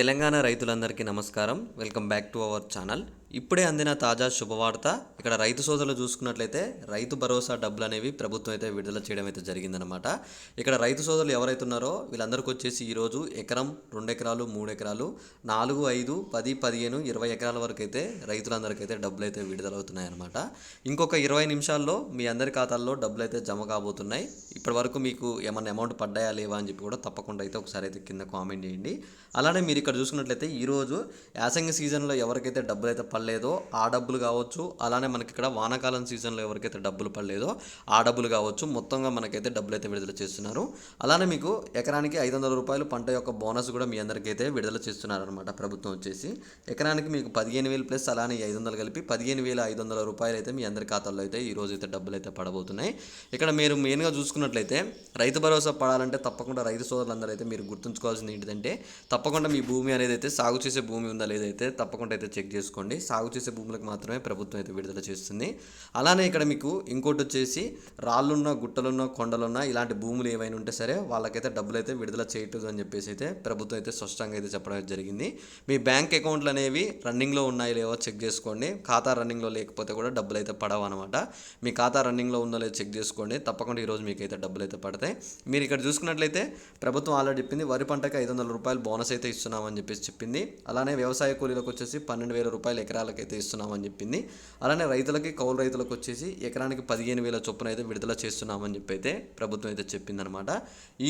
తెలంగాణ రైతులందరికీ నమస్కారం. Welcome back to our channel. ఇప్పుడే అందిన తాజా శుభవార్త. ఇక్కడ రైతు సోదరులు చూసుకున్నట్లయితే రైతు భరోసా డబ్బులు అనేవి ప్రభుత్వం అయితే విడుదల చేయడం అయితే జరిగిందనమాట. ఇక్కడ రైతు సోదరులు ఎవరైతే ఉన్నారో వీళ్ళందరికీ వచ్చేసి ఈరోజు ఎకరం, 2 ఎకరాలు, 3 ఎకరాలు, 4, 5, 10, 15, 20 ఎకరాల వరకు అయితే రైతులందరికైతే డబ్బులు అయితే విడుదలవుతున్నాయి అనమాట. ఇంకొక 20 నిమిషాల్లో మీ అందరి ఖాతాల్లో డబ్బులు అయితే జమ కాబోతున్నాయి. ఇప్పటి వరకు మీకు ఏమన్నా అమౌంట్ పడ్డాయా లేవా అని చెప్పి కూడా తప్పకుండా అయితే ఒకసారి అయితే కింద కామెంట్ చేయండి. అలానే మీరు ఇక్కడ చూసుకున్నట్లయితే ఈరోజు యాసంగి సీజన్లో ఎవరికైతే డబ్బులు అయితే పడలేదో ఆ డబ్బులు కావచ్చు, అలానే మనకి ఇక్కడ వానాకాలం సీజన్లో ఎవరికైతే డబ్బులు పడలేదో ఆ డబ్బులు కావచ్చు, మొత్తంగా మనకైతే డబ్బులు అయితే విడుదల చేస్తున్నారు. అలానే మీకు ఎకరానికి 500 రూపాయలు పంట యొక్క బోనస్ కూడా మీ అందరికీ అయితే విడుదల చేస్తున్నారు అనమాట. ప్రభుత్వం వచ్చేసి ఎకరానికి మీకు 15,000 ప్లస్ అలానే 500 కలిపి 15,500 రూపాయలు అయితే మీ అందరి ఖాతాల్లో అయితే ఈ రోజు అయితే డబ్బులు అయితే పడబోతున్నాయి. ఇక్కడ మీరు మెయిన్గా చూసుకున్నట్లయితే రైతు భరోసా పడాలంటే తప్పకుండా రైతు సోదరులందరూ అయితే మీరు గుర్తుంచుకోవాల్సింది ఏంటంటే తప్పకుండా మీ భూమి అనేది అయితే సాగు చేసే భూమి ఉందా లేదైతే తప్పకుండా అయితే చెక్ చేసుకోండి. సాగు చేసే భూములకు మాత్రమే ప్రభుత్వం అయితే విడుదల చేస్తుంది. అలానే ఇక్కడ మీకు ఇంకోటి వచ్చేసి రాళ్ళున్న, గుట్టలున్న, కొండలున్న ఇలాంటి భూములు ఏవైనా ఉంటే సరే వాళ్ళకైతే డబ్బులు అయితే విడుదల చేయట్లేదు అని చెప్పేసి అయితే ప్రభుత్వం అయితే స్పష్టంగా అయితే చెప్పడం జరిగింది. మీ బ్యాంక్ అకౌంట్లు అనేవి రన్నింగ్లో ఉన్నాయో లేవో చెక్ చేసుకోండి. ఖాతా రన్నింగ్లో లేకపోతే కూడా డబ్బులు అయితే పడవు అనమాట. మీ ఖాతా రన్నింగ్లో ఉందో లేదో చెక్ చేసుకోండి. తప్పకుండా ఈరోజు మీకు అయితే డబ్బులు అయితే పడతాయి. మీరు ఇక్కడ చూసుకున్నట్లయితే ప్రభుత్వం ఆల్రెడీ చెప్పింది వరి పంటకి 500 రూపాయలు బోనస్ అయితే ఇస్తున్నామని చెప్పేసి చెప్పింది. అలానే వ్యవసాయ కూలీలకు వచ్చేసి 12,000 రూపాయలు ఎకరాలకు అయితే ఇస్తున్నామని చెప్పింది. అలానే రైతులకి, కౌలు రైతులకు వచ్చేసి ఎకరానికి 15,000 చొప్పున అయితే విడుదల చేస్తున్నామని చెప్పి అయితే ప్రభుత్వం అయితే చెప్పిందనమాట.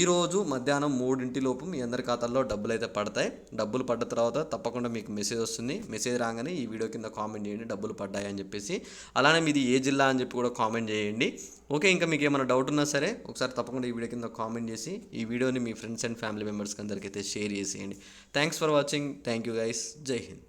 ఈరోజు మధ్యాహ్నం 3 లోపు మీ అందరి ఖాతాల్లో డబ్బులు అయితే పడతాయి. డబ్బులు పడ్డ తర్వాత తప్పకుండా మీకు మెసేజ్ వస్తుంది. మెసేజ్ రాగానే ఈ వీడియో కింద కామెంట్ చేయండి డబ్బులు పడ్డాయి అని చెప్పేసి. అలానే మీది ఏ జిల్లా అని చెప్పి కూడా కామెంట్ చేయండి. ఓకే, ఇంకా మీకు ఏమైనా డౌట్ ఉన్నా సరే ఒకసారి తప్పకుండా ఈ వీడియో కింద కామెంట్ చేసి ఈ వీడియోని మీ ఫ్రెండ్స్ అండ్ ఫ్యామిలీ మెంబర్స్కి అందరికీ అయితే షేర్ చేసేయండి. Thanks for watching. Thank you guys. జై హింద్.